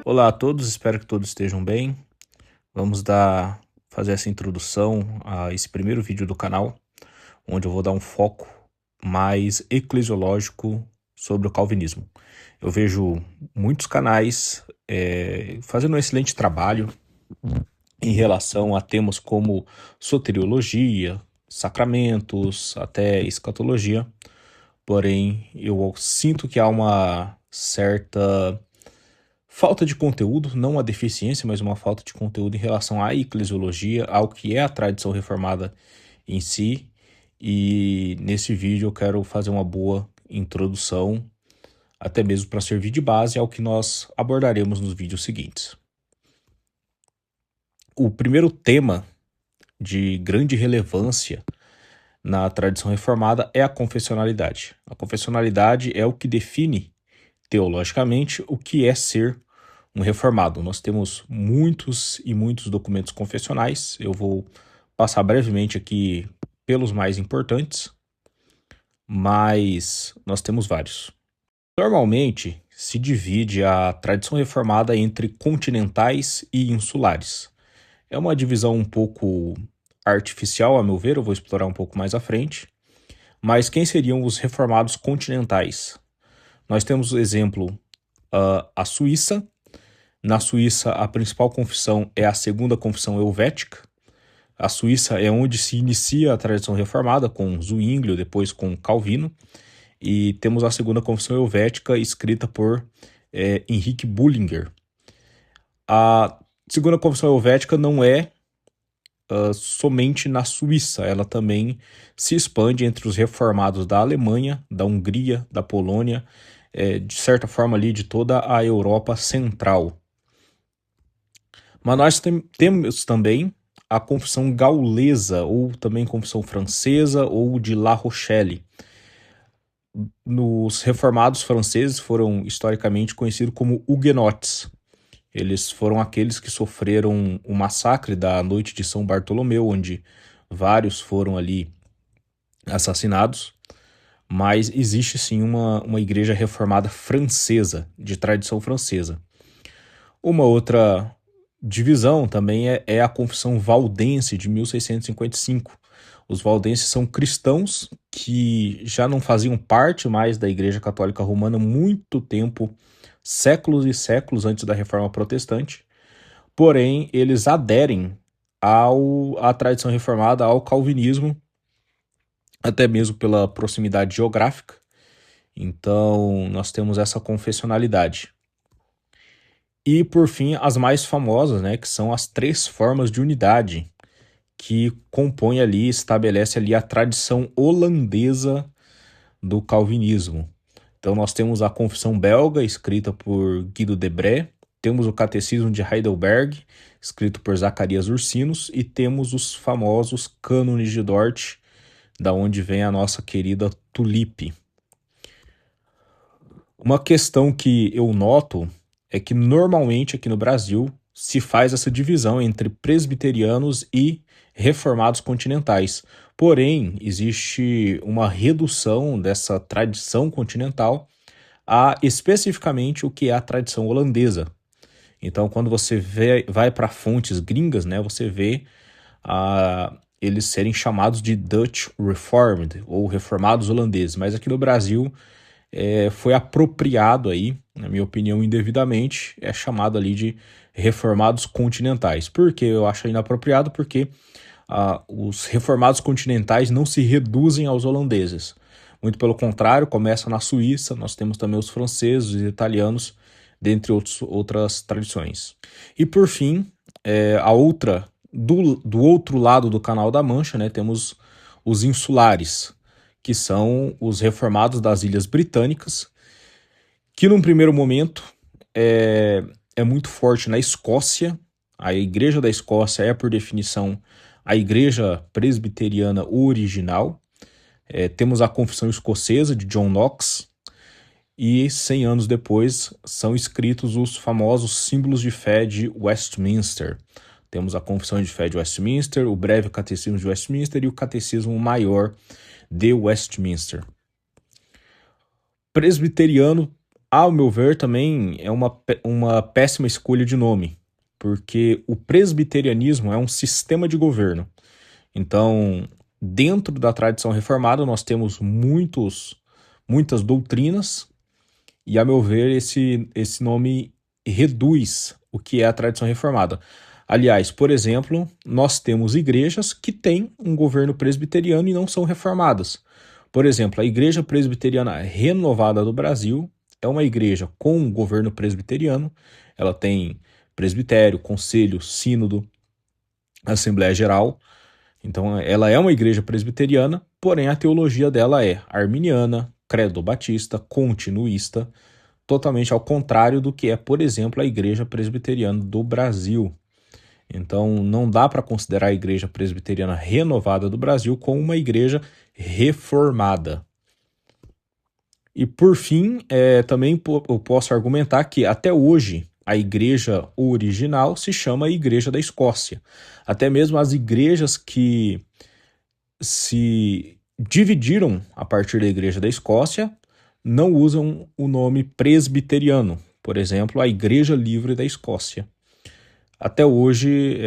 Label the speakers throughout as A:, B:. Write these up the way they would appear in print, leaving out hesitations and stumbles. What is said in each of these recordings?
A: Olá a todos, espero que todos estejam bem. Vamos fazer essa introdução a esse primeiro vídeo do canal, onde eu vou dar um foco mais eclesiológico sobre o calvinismo. Eu vejo muitos canais fazendo um excelente trabalho em relação a temas como soteriologia, sacramentos, até escatologia, porém eu sinto que há uma certa falta de conteúdo, não uma deficiência, mas uma falta de conteúdo em relação à eclesiologia, ao que é a tradição reformada em si. E nesse vídeo eu quero fazer uma boa introdução, até mesmo para servir de base ao que nós abordaremos nos vídeos seguintes. O primeiro tema de grande relevância na tradição reformada é a confessionalidade. A confessionalidade é o que define teologicamente o que é ser um reformado. Nós temos muitos e muitos documentos confessionais. Eu vou passar brevemente aqui pelos mais importantes, mas nós temos vários. Normalmente se divide a tradição reformada entre continentais e insulares. É uma divisão um pouco artificial, a meu ver, eu vou explorar um pouco mais à frente. Mas quem seriam os reformados continentais? Nós temos o exemplo, a Suíça. Na Suíça, a principal confissão é a Segunda Confissão Helvética. A Suíça é onde se inicia a tradição reformada, com Zwinglio, depois com Calvino. E temos a Segunda Confissão Helvética, escrita por Henrique Bullinger. A Segunda Confissão Helvética não é somente na Suíça, ela também se expande entre os reformados da Alemanha, da Hungria, da Polônia, de certa forma ali de toda a Europa Central. Mas nós temos também a confissão gaulesa, ou também confissão francesa, ou de La Rochelle. Os reformados franceses foram historicamente conhecidos como huguenotes. Eles foram aqueles que sofreram o massacre da noite de São Bartolomeu, onde vários foram ali assassinados. Mas existe sim uma igreja reformada francesa, de tradição francesa. Uma outra divisão também é a Confissão Valdense de 1655. Os valdenses são cristãos que já não faziam parte mais da Igreja Católica Romana há muito tempo, séculos e séculos antes da Reforma Protestante, porém eles aderem à tradição reformada, ao calvinismo, até mesmo pela proximidade geográfica. Então nós temos essa confessionalidade. E, por fim, as mais famosas, né, que são as três formas de unidade, que compõem ali, estabelece ali a tradição holandesa do calvinismo. Então nós temos a Confissão Belga, escrita por Guido de Brès, temos o Catecismo de Heidelberg, escrito por Zacarias Ursinos, e temos os famosos Cânones de Dort, da onde vem a nossa querida Tulipe. Uma questão que eu noto é que normalmente aqui no Brasil se faz essa divisão entre presbiterianos e reformados continentais. Porém, existe uma redução dessa tradição continental a especificamente o que é a tradição holandesa. Então, quando você vai para fontes gringas, né, você vê eles serem chamados de Dutch Reformed, ou reformados holandeses. Mas aqui no Brasil foi apropriado aí, na minha opinião, indevidamente, é chamado ali de reformados continentais. Por que eu acho inapropriado? Porque os reformados continentais não se reduzem aos holandeses. Muito pelo contrário, começa na Suíça, nós temos também os franceses, os italianos, dentre outras tradições. E por fim, do outro lado do Canal da Mancha, né, temos os insulares, que são os reformados das Ilhas Britânicas, que num primeiro momento é muito forte na Escócia. A Igreja da Escócia é, por definição, a Igreja Presbiteriana original. Temos a Confissão Escocesa de John Knox, e 100 anos depois são escritos os famosos símbolos de fé de Westminster. Temos a Confissão de Fé de Westminster, o Breve Catecismo de Westminster e o Catecismo Maior de Westminster. Presbiteriano Ao meu ver, também é uma péssima escolha de nome, porque o presbiterianismo é um sistema de governo. Então, dentro da tradição reformada, nós temos muitas doutrinas, e, a meu ver, esse nome reduz o que é a tradição reformada. Aliás, por exemplo, nós temos igrejas que têm um governo presbiteriano e não são reformadas. Por exemplo, a Igreja Presbiteriana Renovada do Brasil é uma igreja com um governo presbiteriano. Ela tem presbitério, conselho, sínodo, Assembleia Geral. Então, ela é uma igreja presbiteriana, porém a teologia dela é arminiana, credo-batista, continuista, totalmente ao contrário do que é, por exemplo, a Igreja Presbiteriana do Brasil. Então, não dá para considerar a Igreja Presbiteriana Renovada do Brasil como uma igreja reformada. E, por fim, também eu posso argumentar que, até hoje, a igreja original se chama Igreja da Escócia. Até mesmo as igrejas que se dividiram a partir da Igreja da Escócia não usam o nome presbiteriano. Por exemplo, a Igreja Livre da Escócia. Até hoje,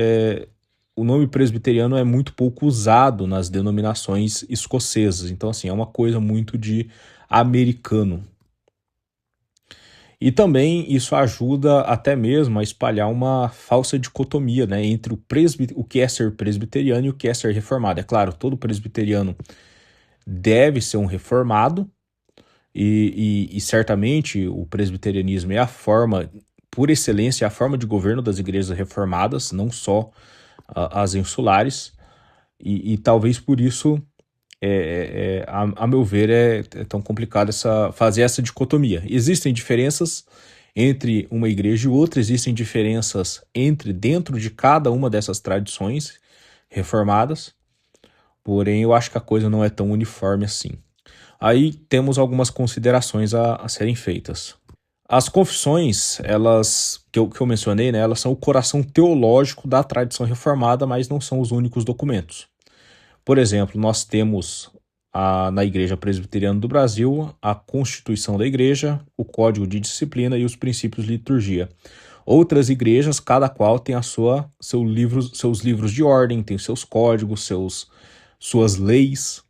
A: o nome presbiteriano é muito pouco usado nas denominações escocesas. Então, assim, é uma coisa muito de americano. E também isso ajuda até mesmo a espalhar uma falsa dicotomia, né, entre o que é ser presbiteriano e o que é ser reformado. É claro, todo presbiteriano deve ser um reformado, e certamente o presbiterianismo é a forma, por excelência, é a forma de governo das igrejas reformadas, não só as insulares, e talvez por isso, a meu ver, é tão complicado fazer essa dicotomia. Existem diferenças entre uma igreja e outra, existem diferenças dentro de cada uma dessas tradições reformadas, porém eu acho que a coisa não é tão uniforme assim. Aí temos algumas considerações a serem feitas. As confissões, elas que eu mencionei, né, elas são o coração teológico da tradição reformada, mas não são os únicos documentos. Por exemplo, nós temos na Igreja Presbiteriana do Brasil a Constituição da Igreja, o Código de Disciplina e os princípios de liturgia. Outras igrejas, cada qual tem seus livros de ordem, tem seus códigos, suas leis.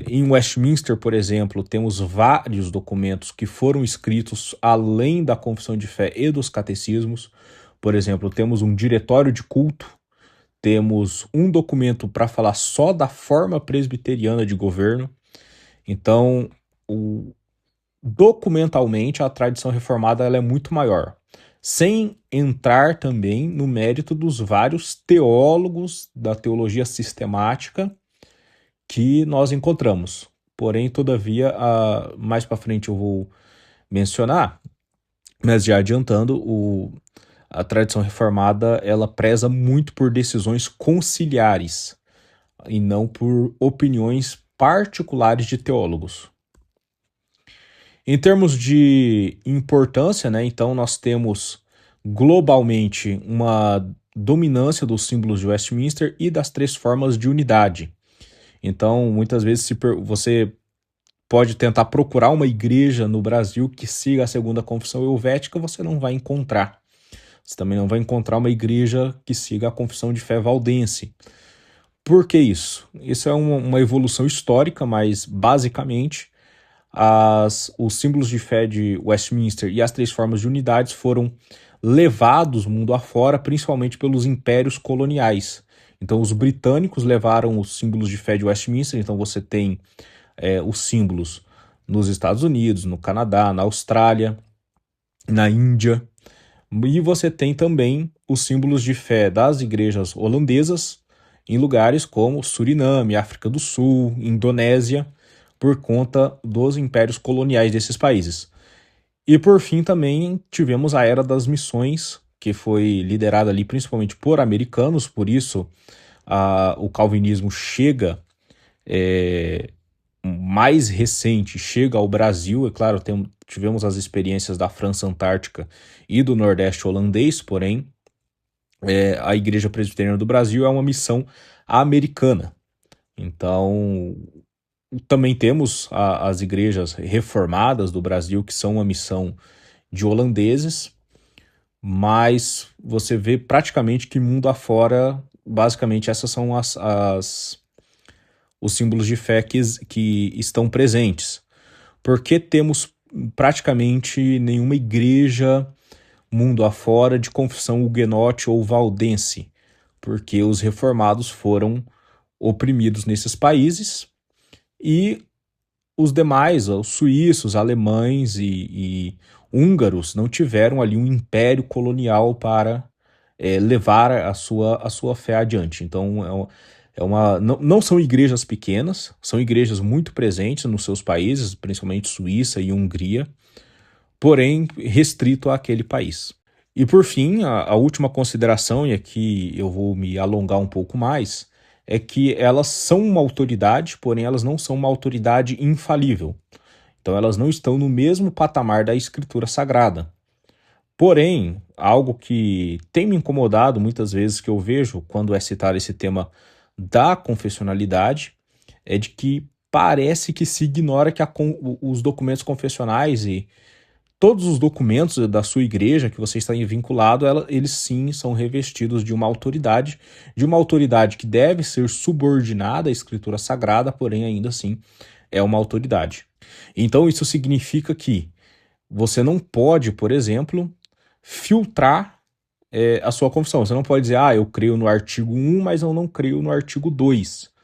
A: Em Westminster, por exemplo, temos vários documentos que foram escritos além da confissão de fé e dos catecismos. Por exemplo, temos um diretório de culto, temos um documento para falar só da forma presbiteriana de governo. Então, documentalmente, a tradição reformada ela é muito maior. Sem entrar também no mérito dos vários teólogos da teologia sistemática que nós encontramos. Porém, todavia, mais para frente eu vou mencionar, mas já adiantando, a tradição reformada ela preza muito por decisões conciliares e não por opiniões particulares de teólogos. Em termos de importância, né, então nós temos globalmente uma dominância dos símbolos de Westminster e das três formas de unidade. Então, muitas vezes você pode tentar procurar uma igreja no Brasil que siga a segunda confissão helvética, você não vai encontrar. Você também não vai encontrar uma igreja que siga a confissão de fé valdense. Por que isso? Isso é uma evolução histórica, mas basicamente os símbolos de fé de Westminster e as três formas de unidades foram levados mundo afora, principalmente pelos impérios coloniais. Então, os britânicos levaram os símbolos de fé de Westminster, então você tem os símbolos nos Estados Unidos, no Canadá, na Austrália, na Índia, e você tem também os símbolos de fé das igrejas holandesas em lugares como Suriname, África do Sul, Indonésia, por conta dos impérios coloniais desses países. E por fim também tivemos a Era das Missões, que foi liderada ali principalmente por americanos, por isso o calvinismo chega mais recente, chega ao Brasil. É claro, tivemos as experiências da França Antártica e do Nordeste holandês, porém a Igreja Presbiteriana do Brasil é uma missão americana. Então, Também temos as igrejas reformadas do Brasil, que são uma missão de holandeses, mas você vê praticamente que mundo afora, basicamente essas são os símbolos de fé que estão presentes. Porque temos praticamente nenhuma igreja mundo afora de confissão huguenote ou valdense, porque os reformados foram oprimidos nesses países e os demais, os suíços, alemães e húngaros, não tiveram ali um império colonial para levar a sua fé adiante. Então, não são igrejas pequenas, são igrejas muito presentes nos seus países, principalmente Suíça e Hungria, porém restrito àquele país. E por fim, a última consideração, e aqui eu vou me alongar um pouco mais, é que elas são uma autoridade, porém elas não são uma autoridade infalível. Então elas não estão no mesmo patamar da Escritura Sagrada. Porém, algo que tem me incomodado muitas vezes que eu vejo quando é citado esse tema da confessionalidade é de que parece que se ignora que os documentos confessionais e todos os documentos da sua igreja que você está vinculado, eles sim são revestidos de uma autoridade que deve ser subordinada à Escritura Sagrada, porém ainda assim é uma autoridade. Então isso significa que você não pode, por exemplo, filtrar a sua confissão. Você não pode dizer, eu creio no artigo 1, mas eu não creio no artigo 2.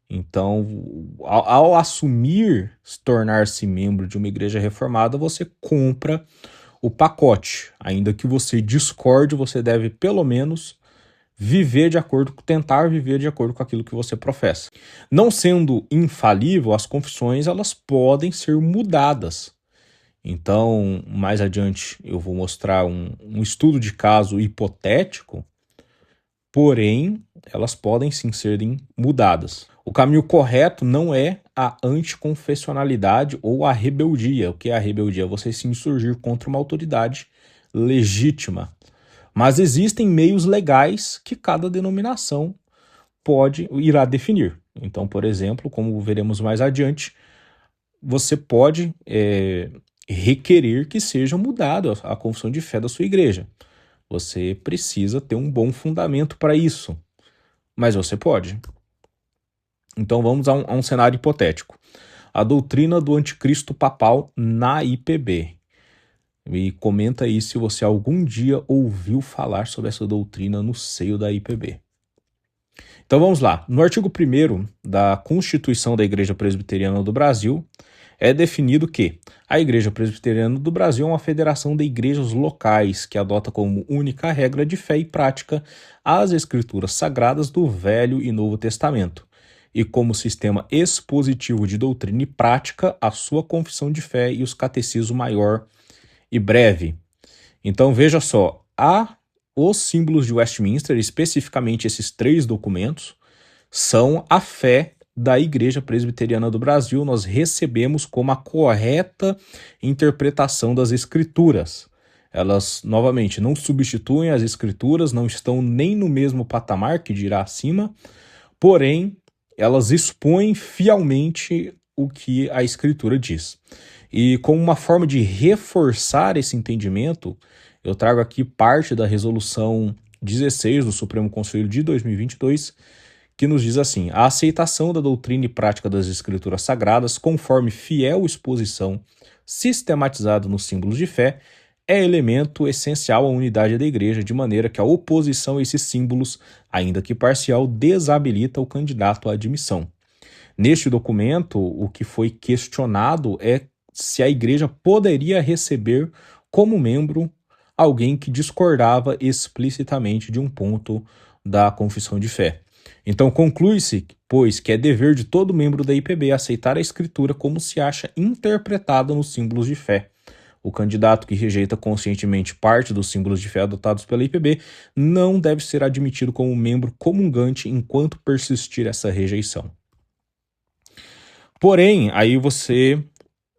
A: Então, ao assumir tornar-se membro de uma igreja reformada, você compra o pacote. Ainda que você discorde, você deve pelo menos tentar viver de acordo com aquilo que você professa. Não sendo infalível, as confissões elas podem ser mudadas. Então, mais adiante eu vou mostrar um estudo de caso hipotético, porém, elas podem sim serem mudadas. O caminho correto não é a anticonfessionalidade ou a rebeldia. O que é a rebeldia? Você se insurgir contra uma autoridade legítima. Mas existem meios legais que cada denominação irá definir. Então, por exemplo, como veremos mais adiante, você pode requerer que seja mudada a confissão de fé da sua igreja. Você precisa ter um bom fundamento para isso, mas você pode. Então vamos a um cenário hipotético. A doutrina do anticristo papal na IPB. E comenta aí se você algum dia ouviu falar sobre essa doutrina no seio da IPB. Então vamos lá. No artigo 1º da Constituição da Igreja Presbiteriana do Brasil, é definido que a Igreja Presbiteriana do Brasil é uma federação de igrejas locais que adota como única regra de fé e prática as escrituras sagradas do Velho e Novo Testamento, e como sistema expositivo de doutrina e prática a sua confissão de fé e os catecismo maior e breve. Então veja só, os símbolos de Westminster, especificamente esses 3 documentos, são a fé da Igreja Presbiteriana do Brasil. Nós recebemos como a correta interpretação das Escrituras. Elas, novamente, não substituem as Escrituras, não estão nem no mesmo patamar que dirá acima, porém, elas expõem fielmente o que a Escritura diz. E como uma forma de reforçar esse entendimento, eu trago aqui parte da resolução 16 do Supremo Conselho de 2022, que nos diz assim: a aceitação da doutrina e prática das Escrituras Sagradas, conforme fiel exposição sistematizada nos símbolos de fé, é elemento essencial à unidade da Igreja, de maneira que a oposição a esses símbolos, ainda que parcial, desabilita o candidato à admissão. Neste documento, o que foi questionado é se a Igreja poderia receber como membro alguém que discordava explicitamente de um ponto da confissão de fé. Então conclui-se, pois, que é dever de todo membro da IPB aceitar a Escritura como se acha interpretada nos símbolos de fé. O candidato que rejeita conscientemente parte dos símbolos de fé adotados pela IPB não deve ser admitido como membro comungante enquanto persistir essa rejeição. Porém, aí você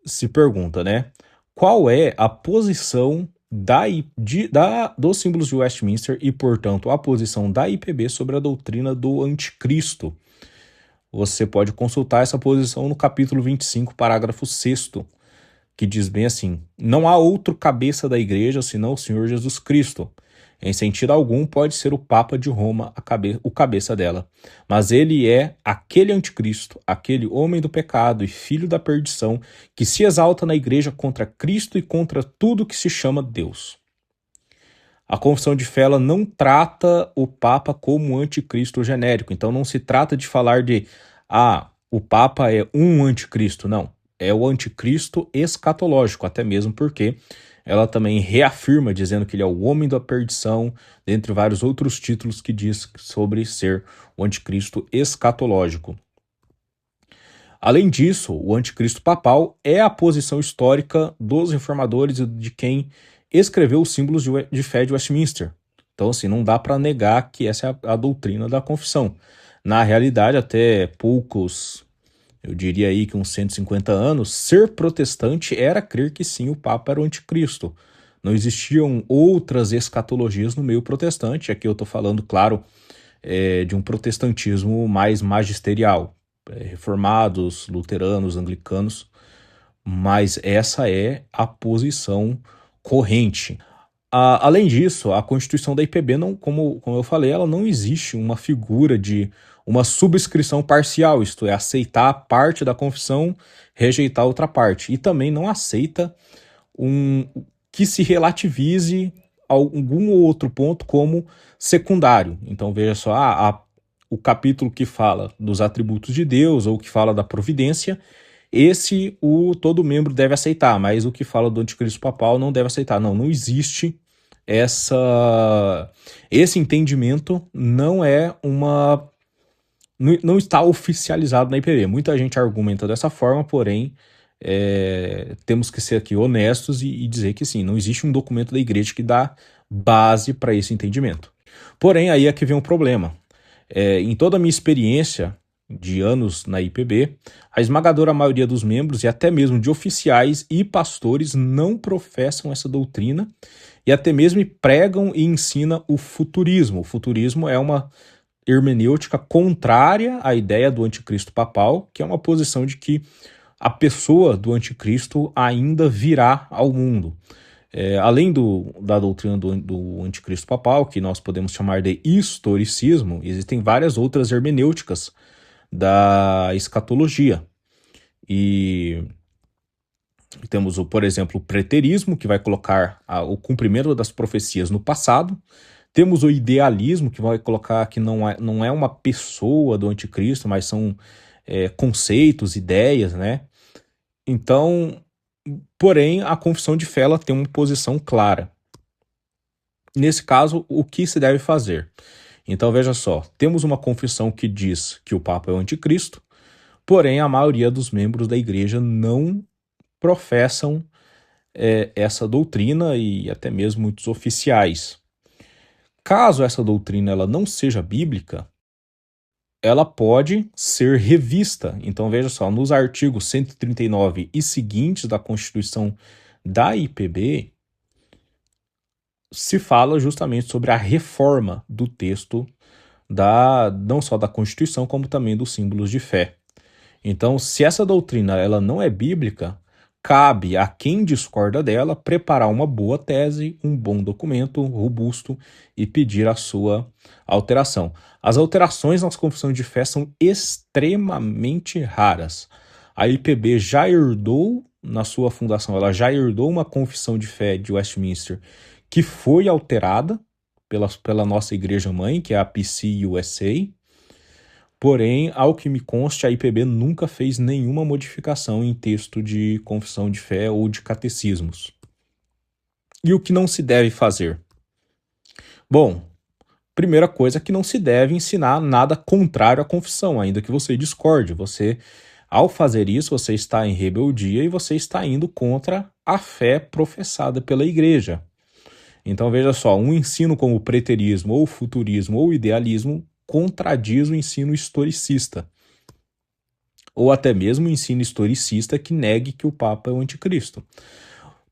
A: se pergunta, né? Qual é a posição dos símbolos de Westminster e, portanto, a posição da IPB sobre a doutrina do anticristo? você pode consultar essa posição no capítulo 25, parágrafo 6º, que diz bem assim: não há outro cabeça da igreja senão o Senhor Jesus Cristo. Em sentido algum, pode ser o Papa de Roma o cabeça dela. Mas ele é aquele anticristo, aquele homem do pecado e filho da perdição, que se exalta na igreja contra Cristo e contra tudo que se chama Deus. A confissão de fé ela não trata o Papa como anticristo genérico. Então não se trata de falar de o Papa é um anticristo. Não. É o anticristo escatológico, até mesmo porque ela também reafirma, dizendo que ele é o homem da perdição, dentre vários outros títulos que diz sobre ser o anticristo escatológico. Além disso, o anticristo papal é a posição histórica dos reformadores e de quem escreveu os símbolos de fé de Westminster. Então, assim, não dá para negar que essa é a doutrina da confissão. Na realidade, até poucos, eu diria aí que uns 150 anos, ser protestante era crer que sim, o Papa era o anticristo. Não existiam outras escatologias no meio protestante. Aqui eu estou falando, claro, de um protestantismo mais magisterial. Reformados, luteranos, anglicanos, mas essa é a posição corrente. Além disso, a Constituição da IPB, não, como eu falei, ela não existe uma figura de uma subscrição parcial, isto é, aceitar parte da confissão, rejeitar outra parte. E também não aceita que se relativize algum outro ponto como secundário. Então veja só, o capítulo que fala dos atributos de Deus ou que fala da providência, todo membro deve aceitar, mas o que fala do anticristo papal não deve aceitar. Não existe esse entendimento, não está oficializado na IPB. Muita gente argumenta dessa forma, porém temos que ser aqui honestos e dizer que sim, não existe um documento da igreja que dá base para esse entendimento. Porém, aí é que vem um problema. Em toda a minha experiência de anos na IPB, a esmagadora maioria dos membros e até mesmo de oficiais e pastores não professam essa doutrina e até mesmo pregam e ensinam o futurismo. O futurismo é uma hermenêutica contrária à ideia do anticristo papal, que é uma posição de que a pessoa do anticristo ainda virá ao mundo. Além da doutrina do anticristo papal, que nós podemos chamar de historicismo, existem várias outras hermenêuticas da escatologia. E temos, por exemplo, o preterismo, que vai colocar o cumprimento das profecias no passado. Temos o idealismo, que vai colocar que não é uma pessoa do anticristo, mas são conceitos, ideias, né? Então, porém, a confissão de fé ela tem uma posição clara. Nesse caso, o que se deve fazer? Então, veja só, temos uma confissão que diz que o Papa é o anticristo, porém, a maioria dos membros da igreja não professam essa doutrina e até mesmo muitos oficiais. Caso essa doutrina ela não seja bíblica, ela pode ser revista. Então, veja só, nos artigos 139 e seguintes da Constituição da IPB, se fala justamente sobre a reforma do texto não só da Constituição, como também dos símbolos de fé. Então, se essa doutrina ela não é bíblica, cabe a quem discorda dela preparar uma boa tese, um bom documento robusto e pedir a sua alteração. As alterações nas confissões de fé são extremamente raras. A IPB já herdou, na sua fundação, ela já herdou uma confissão de fé de Westminster que foi alterada pela nossa igreja-mãe, que é a PC-USA. Porém, ao que me conste, a IPB nunca fez nenhuma modificação em texto de confissão de fé ou de catecismos. E o que não se deve fazer? Bom, primeira coisa é que não se deve ensinar nada contrário à confissão, ainda que você discorde. Ao fazer isso, você está em rebeldia e você está indo contra a fé professada pela igreja. Então, veja só, um ensino como o preterismo, ou futurismo, ou idealismo, contradiz o ensino historicista. Ou até mesmo o ensino historicista que negue que o Papa é o anticristo.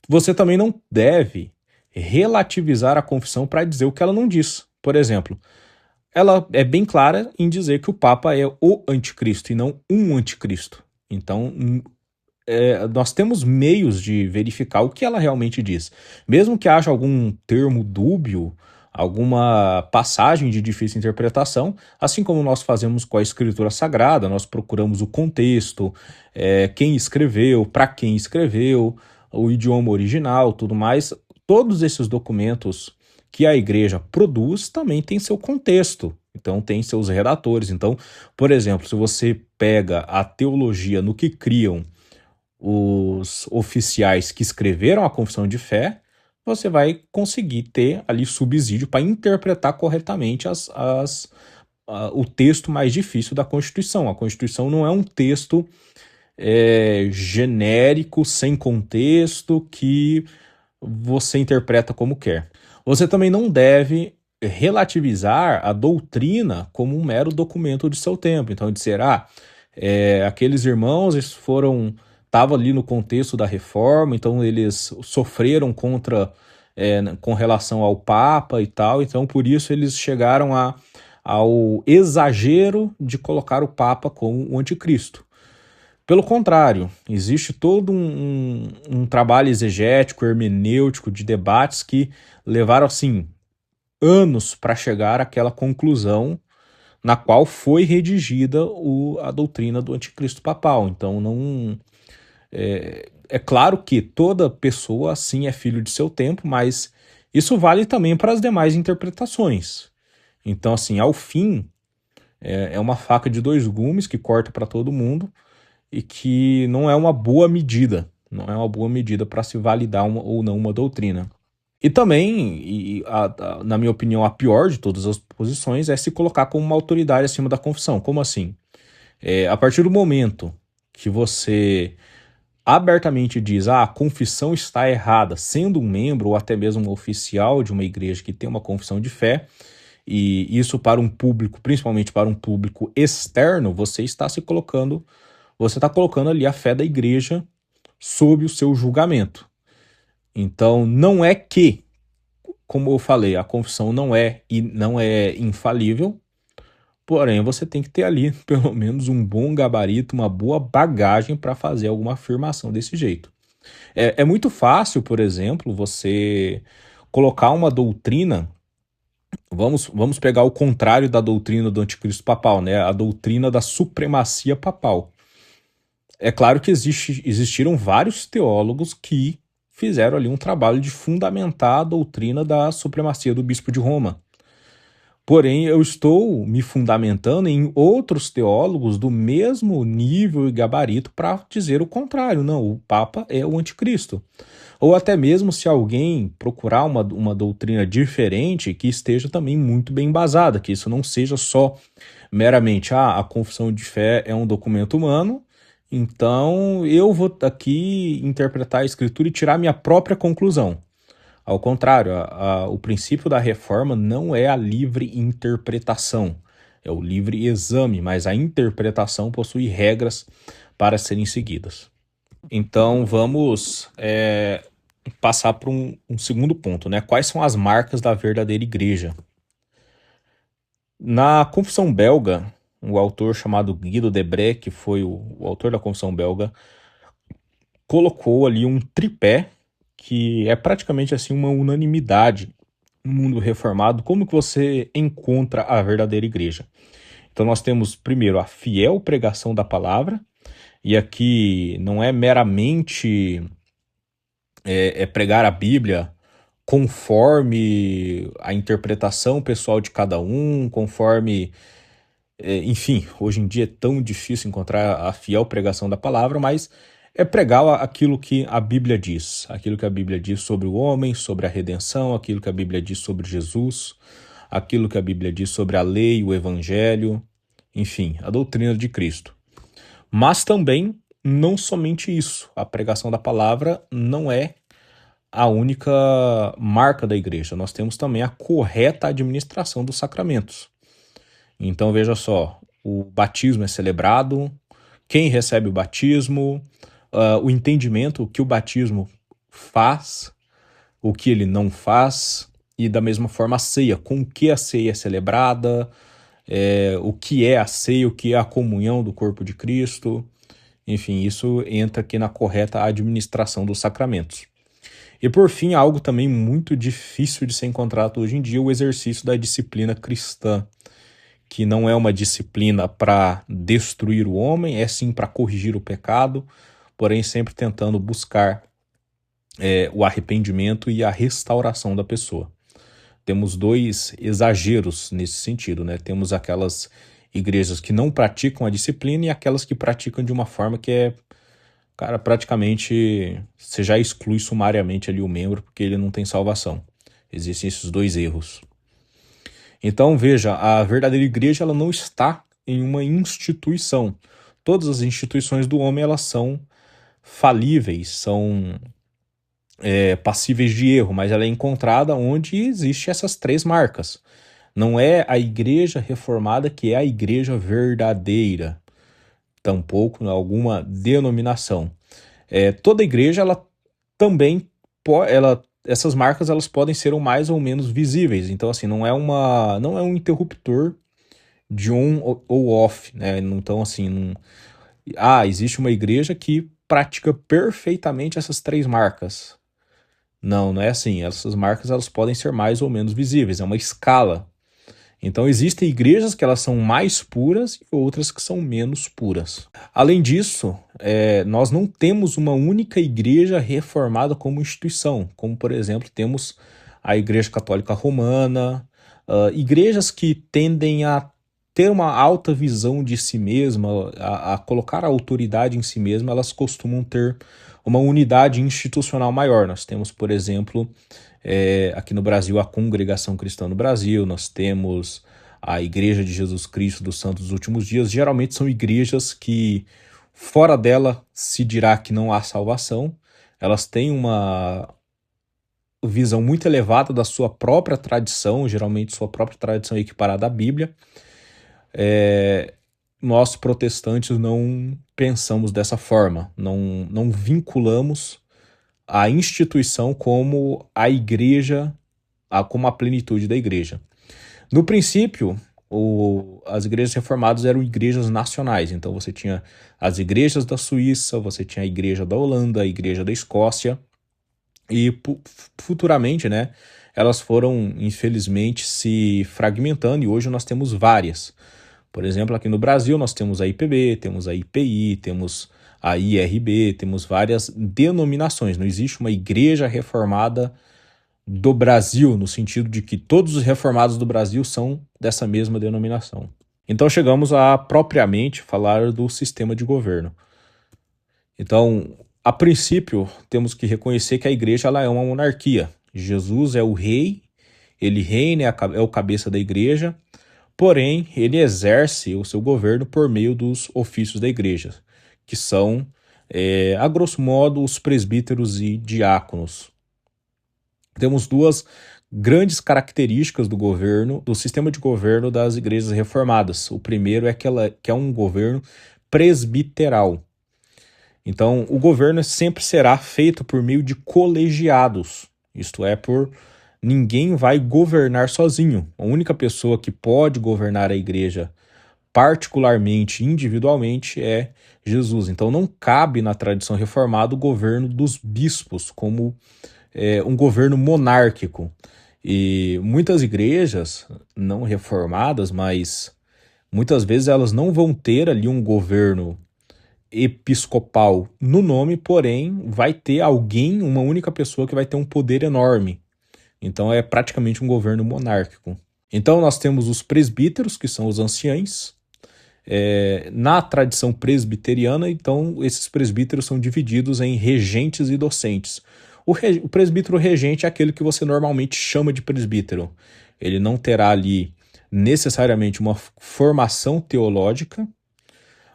A: Você também não deve relativizar a confissão para dizer o que ela não diz. Por exemplo, ela é bem clara em dizer que o Papa é o anticristo e não um anticristo. Então, nós temos meios de verificar o que ela realmente diz. Mesmo que haja algum termo dúbio, alguma passagem de difícil interpretação, assim como nós fazemos com a Escritura Sagrada, nós procuramos o contexto, quem escreveu, para quem escreveu, o idioma original, tudo mais. Todos esses documentos que a igreja produz também tem seu contexto, então tem seus redatores. Então, por exemplo, se você pega a teologia no que criam os oficiais que escreveram a confissão de fé, você vai conseguir ter ali subsídio para interpretar corretamente o texto mais difícil da Constituição. A Constituição não é um texto genérico, sem contexto, que você interpreta como quer. Você também não deve relativizar a doutrina como um mero documento de seu tempo. Então, dizer, aqueles irmãos estavam ali no contexto da reforma, então eles sofreram com relação ao Papa e tal, então por isso eles chegaram ao exagero de colocar o Papa como o anticristo. Pelo contrário, existe todo um trabalho exegético, hermenêutico, de debates que levaram, assim, anos para chegar àquela conclusão na qual foi redigida a doutrina do anticristo papal. Então, não é claro que toda pessoa, assim, é filho de seu tempo, mas isso vale também para as demais interpretações. Então, assim, ao fim, é uma faca de dois gumes que corta para todo mundo, e que não é uma boa medida, não é uma boa medida para se validar ou não uma doutrina. E também, na minha opinião, a pior de todas as posições é se colocar como uma autoridade acima da confissão. Como assim? A partir do momento que você abertamente diz, a confissão está errada, sendo um membro ou até mesmo um oficial de uma igreja que tem uma confissão de fé, e isso para um público, principalmente para um público externo, você está colocando ali a fé da igreja sob o seu julgamento. Então, não é que, como eu falei, a confissão não é infalível, porém você tem que ter ali pelo menos um bom gabarito, uma boa bagagem para fazer alguma afirmação desse jeito. É muito fácil, por exemplo, você colocar uma doutrina. Vamos pegar o contrário da doutrina do anticristo papal, né? A doutrina da supremacia papal. É claro que existiram vários teólogos que fizeram ali um trabalho de fundamentar a doutrina da supremacia do bispo de Roma. Porém, eu estou me fundamentando em outros teólogos do mesmo nível e gabarito para dizer o contrário. Não, o Papa é o anticristo. Ou até mesmo se alguém procurar uma doutrina diferente que esteja também muito bem embasada, que isso não seja só meramente a confissão de fé é um documento humano, então eu vou aqui interpretar a escritura e tirar minha própria conclusão. Ao contrário, o princípio da reforma não é a livre interpretação, é o livre exame, mas a interpretação possui regras para serem seguidas. Então vamos passar para um segundo ponto, né? Quais são as marcas da verdadeira igreja? Na Confissão Belga, o autor chamado Guido Debré, que foi o autor da Confissão Belga, colocou ali um tripé que é praticamente assim uma unanimidade no mundo reformado. Como que você encontra a verdadeira igreja? Então nós temos primeiro a fiel pregação da palavra, e aqui não é meramente pregar a Bíblia conforme a interpretação pessoal de cada um, conforme... enfim, hoje em dia é tão difícil encontrar a fiel pregação da palavra, mas é pregar aquilo que a Bíblia diz. Aquilo que a Bíblia diz sobre o homem, sobre a redenção, aquilo que a Bíblia diz sobre Jesus, aquilo que a Bíblia diz sobre a lei, o evangelho, enfim, a doutrina de Cristo. Mas também, não somente isso. A pregação da palavra não é a única marca da igreja. Nós temos também a correta administração dos sacramentos. Então, veja só, o batismo é celebrado, quem recebe o batismo, o entendimento que o batismo faz, o que ele não faz, e da mesma forma a ceia, com que a ceia é celebrada, o que é a ceia, o que é a comunhão do corpo de Cristo. Enfim, isso entra aqui na correta administração dos sacramentos. E por fim, algo também muito difícil de ser encontrado hoje em dia, o exercício da disciplina cristã, que não é uma disciplina para destruir o homem, é sim para corrigir o pecado, porém sempre tentando buscar o arrependimento e a restauração da pessoa. Temos dois exageros nesse sentido, né? Temos aquelas igrejas que não praticam a disciplina e aquelas que praticam de uma forma que é, cara, praticamente você já exclui sumariamente ali o membro porque ele não tem salvação. Existem esses dois erros. Então, veja, a verdadeira igreja ela não está em uma instituição. Todas as instituições do homem elas são falíveis, são passíveis de erro, mas ela é encontrada onde existem essas três marcas. Não é a igreja reformada que é a igreja verdadeira, tampouco alguma denominação. Toda igreja ela também essas marcas elas podem ser mais ou menos visíveis. Então assim, não é um interruptor de on ou off, né? Então assim, existe uma igreja que pratica perfeitamente essas três marcas. Não é assim. Essas marcas elas podem ser mais ou menos visíveis, é uma escala. Então existem igrejas que elas são mais puras e outras que são menos puras. Além disso, nós não temos uma única igreja reformada como instituição, como por exemplo temos a Igreja Católica Romana, igrejas que tendem a ter uma alta visão de si mesma, a colocar a autoridade em si mesma, elas costumam ter uma unidade institucional maior. Nós temos, por exemplo, aqui no Brasil, a Congregação Cristã no Brasil, nós temos a Igreja de Jesus Cristo dos Santos dos Últimos Dias. Geralmente são igrejas que, fora dela, se dirá que não há salvação. Elas têm uma visão muito elevada da sua própria tradição, geralmente sua própria tradição equiparada à Bíblia. Nós protestantes não pensamos dessa forma, não vinculamos a instituição como a igreja, como a plenitude da igreja. No princípio, as igrejas reformadas eram igrejas nacionais, então você tinha as igrejas da Suíça, você tinha a igreja da Holanda, a igreja da Escócia, e futuramente, né, elas foram, infelizmente, se fragmentando e hoje nós temos várias. Por exemplo, aqui no Brasil nós temos a IPB, temos a IPI, temos a IRB, temos várias denominações. Não existe uma igreja reformada do Brasil, no sentido de que todos os reformados do Brasil são dessa mesma denominação. Então chegamos a propriamente falar do sistema de governo. Então, a princípio, temos que reconhecer que a igreja ela é uma monarquia. Jesus é o rei, ele reina, é o cabeça da igreja, porém, ele exerce o seu governo por meio dos ofícios da igreja, que são, a grosso modo, os presbíteros e diáconos. Temos duas grandes características do governo, do sistema de governo das igrejas reformadas. O primeiro é que é um governo presbiteral. Então, o governo sempre será feito por meio de colegiados, isto é, ninguém vai governar sozinho. A única pessoa que pode governar a igreja particularmente, individualmente, é Jesus. Então não cabe na tradição reformada o governo dos bispos como um governo monárquico. E muitas igrejas não reformadas, mas muitas vezes elas não vão ter ali um governo episcopal no nome, porém vai ter alguém, uma única pessoa que vai ter um poder enorme. Então é praticamente um governo monárquico. Então nós temos os presbíteros, que são os anciães. Na tradição presbiteriana, então esses presbíteros são divididos em regentes e docentes. O presbítero regente é aquele que você normalmente chama de presbítero. Ele não terá ali necessariamente uma formação teológica,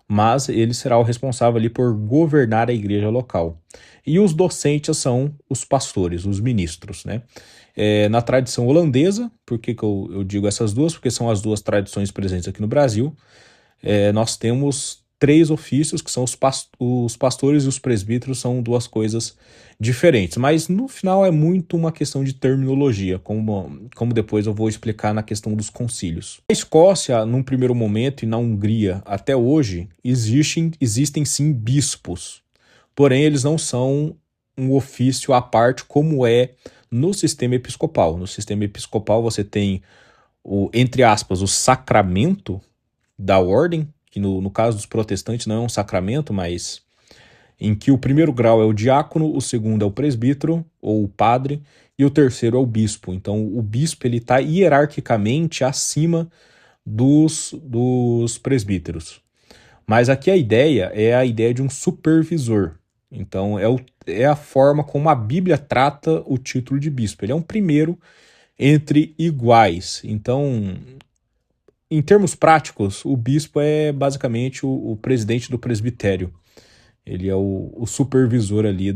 A: mas ele será o responsável ali por governar a igreja local. E os docentes são os pastores, os ministros, né? Na tradição holandesa, por que eu digo essas duas? Porque são as duas tradições presentes aqui no Brasil. Nós temos três ofícios, que são os pastores e os presbíteros, são duas coisas diferentes. Mas no final é muito uma questão de terminologia, como depois eu vou explicar na questão dos concílios. Na Escócia, num primeiro momento, e na Hungria até hoje, existem sim bispos, porém eles não são um ofício à parte como é no sistema episcopal. No sistema episcopal você tem entre aspas, o sacramento da ordem, que no caso dos protestantes não é um sacramento, mas em que o primeiro grau é o diácono, o segundo é o presbítero ou o padre e o terceiro é o bispo. Então o bispo ele está hierarquicamente acima dos presbíteros. Mas aqui a ideia é a ideia de um supervisor. Então é a forma como a Bíblia trata o título de bispo. Ele é um primeiro entre iguais. Então, em termos práticos, o bispo é basicamente o presidente do presbitério. Ele é o supervisor ali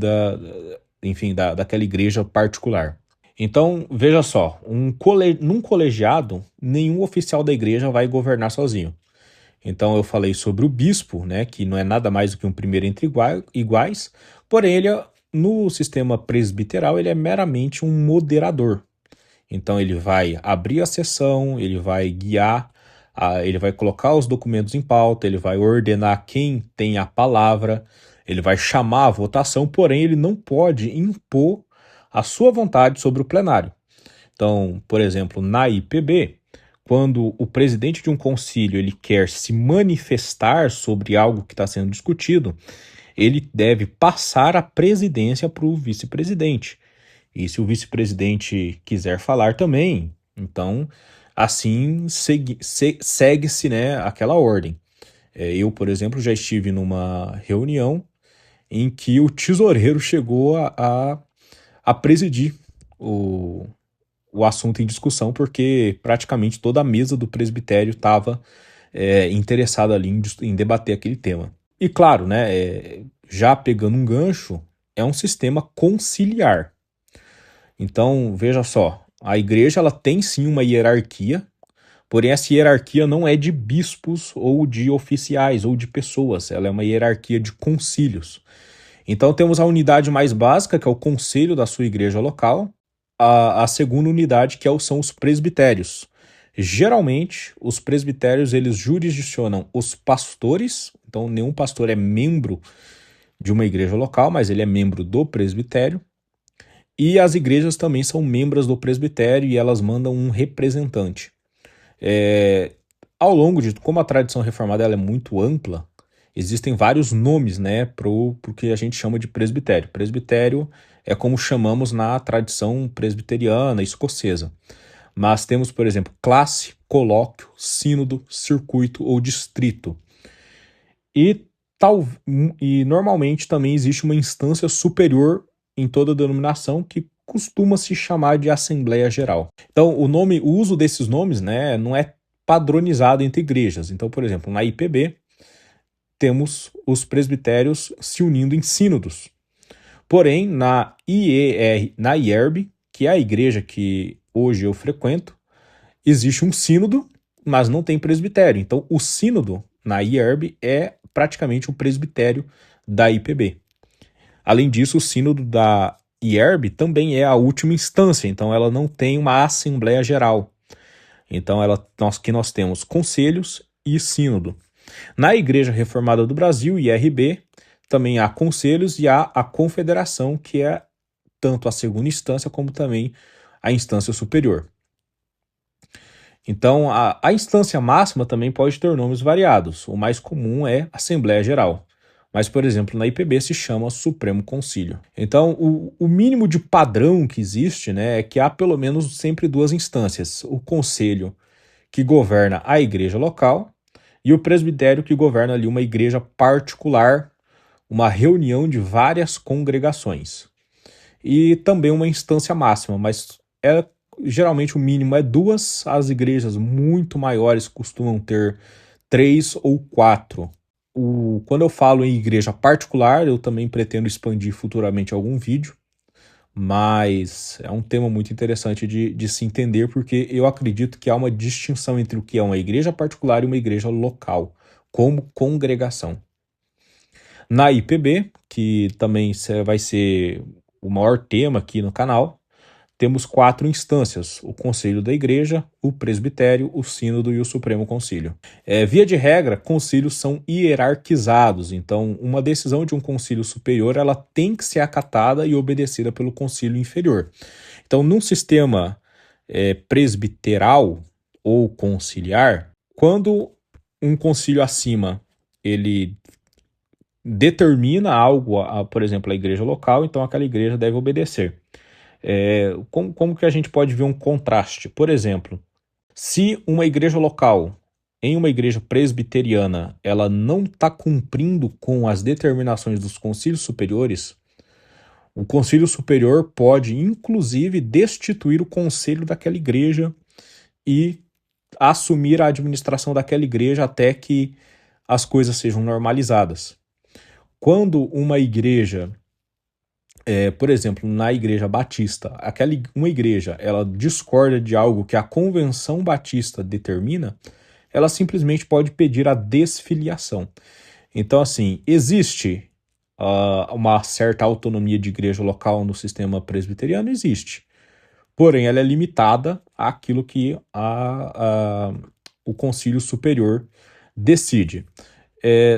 A: daquela igreja particular. Então, veja só, num colegiado, nenhum oficial da igreja vai governar sozinho. Então, eu falei sobre o bispo, né, que não é nada mais do que um primeiro entre iguais, porém, no sistema presbiteral, ele é meramente um moderador. Então ele vai abrir a sessão, ele vai guiar, ele vai colocar os documentos em pauta, ele vai ordenar quem tem a palavra, ele vai chamar a votação, porém ele não pode impor a sua vontade sobre o plenário. Então, por exemplo, na IPB, quando o presidente de um concílio ele quer se manifestar sobre algo que está sendo discutido, ele deve passar a presidência para o vice-presidente. E se o vice-presidente quiser falar também, então assim segue-se, né, aquela ordem. Eu, por exemplo, já estive numa reunião em que o tesoureiro chegou a presidir o assunto em discussão, porque praticamente toda a mesa do presbitério estava interessada ali em debater aquele tema. E claro, né, já pegando um gancho, é um sistema conciliar. Então, veja só, a igreja ela tem sim uma hierarquia, porém essa hierarquia não é de bispos ou de oficiais ou de pessoas, ela é uma hierarquia de concílios. Então temos a unidade mais básica, que é o conselho da sua igreja local, a segunda unidade, que são os presbitérios. Geralmente, os presbitérios eles jurisdicionam os pastores, então nenhum pastor é membro de uma igreja local, mas ele é membro do presbitério. E as igrejas também são membros do presbitério e elas mandam um representante. Ao longo como a tradição reformada ela é muito ampla, existem vários nomes, né, pro que a gente chama de presbitério. Presbitério é como chamamos na tradição presbiteriana escocesa. Mas temos, por exemplo, classe, colóquio, sínodo, circuito ou distrito. E normalmente também existe uma instância superior em toda denominação que costuma se chamar de Assembleia Geral. Então, o uso desses nomes, né, não é padronizado entre igrejas. Então, por exemplo, na IPB, temos os presbitérios se unindo em sínodos. Porém, na IERB, que é a igreja que hoje eu frequento, existe um sínodo, mas não tem presbitério. Então, o sínodo na IERB é praticamente o presbitério da IPB. Além disso, o sínodo da IERB também é a última instância, então ela não tem uma Assembleia Geral. Então, nós temos conselhos e sínodo. Na Igreja Reformada do Brasil, IRB, também há conselhos e há a confederação, que é tanto a segunda instância como também a instância superior. Então, a instância máxima também pode ter nomes variados. O mais comum é Assembleia Geral. Mas, por exemplo, na IPB se chama Supremo Concílio. Então, o mínimo de padrão que existe, né, é que há pelo menos sempre duas instâncias. O conselho, que governa a igreja local, e o presbitério, que governa ali uma igreja particular, uma reunião de várias congregações. E também uma instância máxima, mas geralmente o mínimo é duas. As igrejas muito maiores costumam ter 3 ou 4. Quando eu falo em igreja particular, eu também pretendo expandir futuramente algum vídeo, mas é um tema muito interessante de se entender, porque eu acredito que há uma distinção entre o que é uma igreja particular e uma igreja local, como congregação. Na IPB, que também vai ser o maior tema aqui no canal, temos 4 instâncias: o Conselho da Igreja, o Presbitério, o Sínodo e o Supremo Concílio. Via de regra, concílios são hierarquizados, então uma decisão de um concílio superior ela tem que ser acatada e obedecida pelo concílio inferior. Então, num sistema presbiteral ou conciliar, quando um concílio acima ele determina algo, por exemplo, a igreja local, então aquela igreja deve obedecer. Como que a gente pode ver um contraste? Por exemplo, se uma igreja local, em uma igreja presbiteriana, ela não está cumprindo com as determinações dos concílios superiores, o concílio superior pode, inclusive, destituir o conselho daquela igreja e assumir a administração daquela igreja até que as coisas sejam normalizadas. Quando uma igreja, por exemplo, na igreja batista, uma igreja ela discorda de algo que a convenção batista determina, ela simplesmente pode pedir a desfiliação. Então, assim, existe uma certa autonomia de igreja local no sistema presbiteriano? Existe. Porém, ela é limitada àquilo que o concílio superior decide.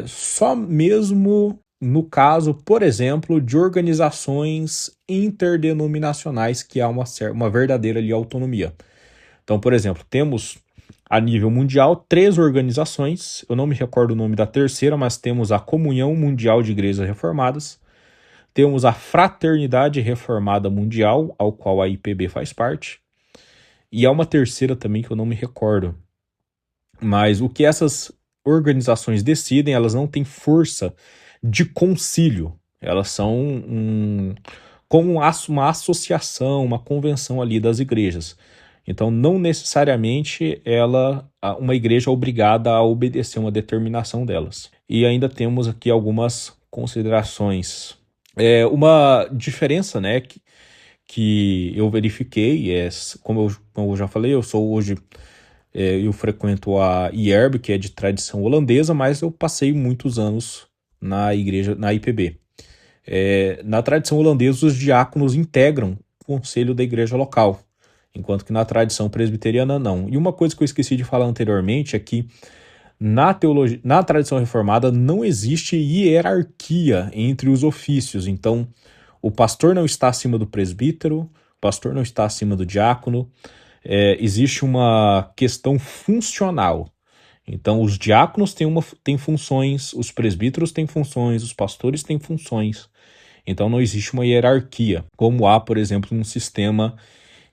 A: Só mesmo no caso, por exemplo, de organizações interdenominacionais que há uma verdadeira ali, autonomia. Então, por exemplo, temos a nível mundial 3 organizações, eu não me recordo o nome da terceira, mas temos a Comunhão Mundial de Igrejas Reformadas, temos a Fraternidade Reformada Mundial, ao qual a IPB faz parte, e há uma terceira também que eu não me recordo. Mas o que essas organizações decidem, elas não têm força de concílio, elas são como uma associação, uma convenção ali das igrejas. Então, não necessariamente uma igreja é obrigada a obedecer uma determinação delas. E ainda temos aqui algumas considerações. Uma diferença, né, que eu verifiquei, como eu já falei, eu sou hoje, eu frequento a IERB, que é de tradição holandesa, mas eu passei muitos anos na igreja, na IPB. Na tradição holandesa, os diáconos integram o conselho da igreja local, enquanto que na tradição presbiteriana não. E uma coisa que eu esqueci de falar anteriormente é que na tradição reformada não existe hierarquia entre os ofícios. Então, o pastor não está acima do presbítero, o pastor não está acima do diácono. Existe uma questão funcional. Então, os diáconos têm funções, os presbíteros têm funções, os pastores têm funções. Então, não existe uma hierarquia, como há, por exemplo, num sistema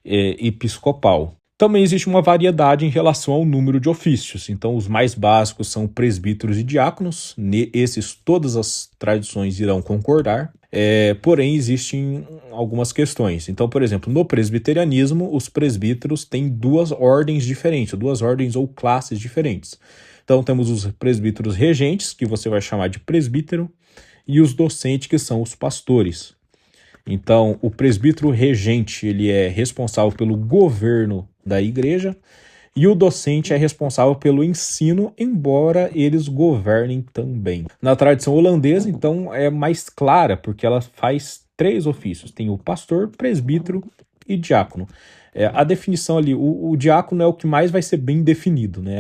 A: episcopal. Também existe uma variedade em relação ao número de ofícios. Então, os mais básicos são presbíteros e diáconos. Esses, todas as tradições irão concordar. Porém, existem algumas questões. Então, por exemplo, no presbiterianismo, os presbíteros têm 2 ordens diferentes, 2 ordens ou classes diferentes. Então, temos os presbíteros regentes, que você vai chamar de presbítero, e os docentes, que são os pastores. Então, o presbítero regente ele é responsável pelo governo da igreja e o docente é responsável pelo ensino, embora eles governem também. Na tradição holandesa, então, é mais clara, porque ela faz 3 ofícios. Tem o pastor, presbítero e diácono. A definição ali, o diácono é o que mais vai ser bem definido, né?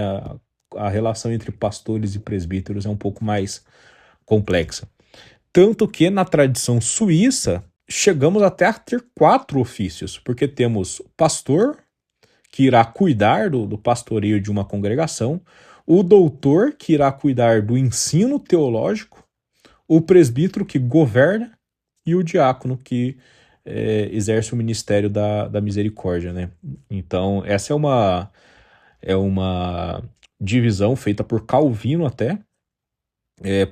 A: A relação entre pastores e presbíteros é um pouco mais complexa. Tanto que na tradição suíça, chegamos até a ter 4 ofícios, porque temos o pastor, que irá cuidar do pastoreio de uma congregação, o doutor, que irá cuidar do ensino teológico, o presbítero, que governa, e o diácono, que exerce o ministério da misericórdia, né? Então, essa é uma divisão feita por Calvino até,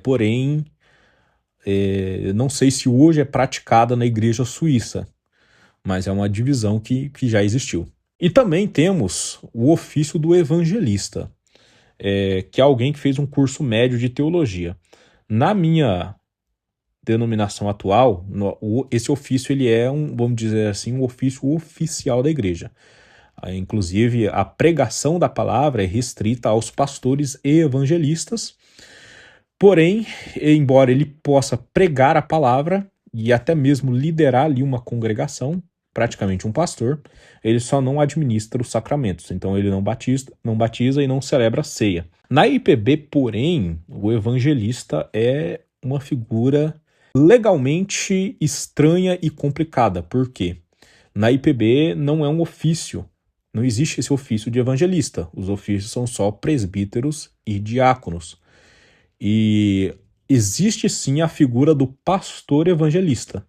A: porém, não sei se hoje é praticada na igreja suíça, mas é uma divisão que já existiu. E também temos o ofício do evangelista, que é alguém que fez um curso médio de teologia. Na minha denominação atual, esse ofício ele é vamos dizer assim, um ofício oficial da igreja. Inclusive, a pregação da palavra é restrita aos pastores e evangelistas, Porém, embora ele possa pregar a palavra e até mesmo liderar ali uma congregação, praticamente um pastor, ele só não administra os sacramentos. Então ele não batiza e não celebra a ceia. Na IPB, porém, o evangelista é uma figura legalmente estranha e complicada. Por quê? Na IPB não é um ofício, não existe esse ofício de evangelista. Os ofícios são só presbíteros e diáconos. E existe sim a figura do pastor evangelista,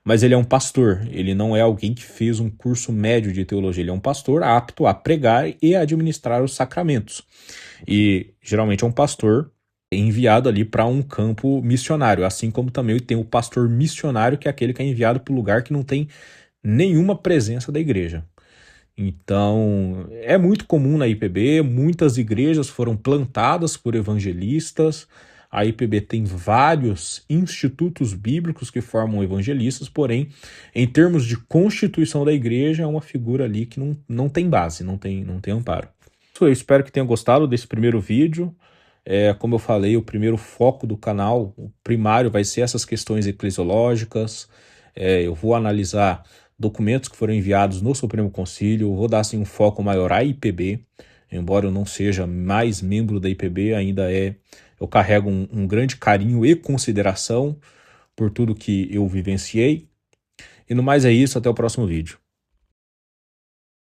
A: mas ele é um pastor, ele não é alguém que fez um curso médio de teologia, ele é um pastor apto a pregar e a administrar os sacramentos. E geralmente é um pastor enviado ali para um campo missionário, assim como também tem o pastor missionário, que é aquele que é enviado para um lugar que não tem nenhuma presença da igreja. Então, é muito comum na IPB, muitas igrejas foram plantadas por evangelistas. A IPB tem vários institutos bíblicos que formam evangelistas, porém, em termos de constituição da igreja, é uma figura ali que não tem base, não tem amparo. Eu espero que tenham gostado desse primeiro vídeo. Como eu falei, o primeiro foco do canal, o primário, vai ser essas questões eclesiológicas. Eu vou analisar documentos que foram enviados no Supremo Concílio, vou dar assim, um foco maior à IPB, embora eu não seja mais membro da IPB, eu carrego um grande carinho e consideração por tudo que eu vivenciei. E no mais é isso, até o próximo vídeo.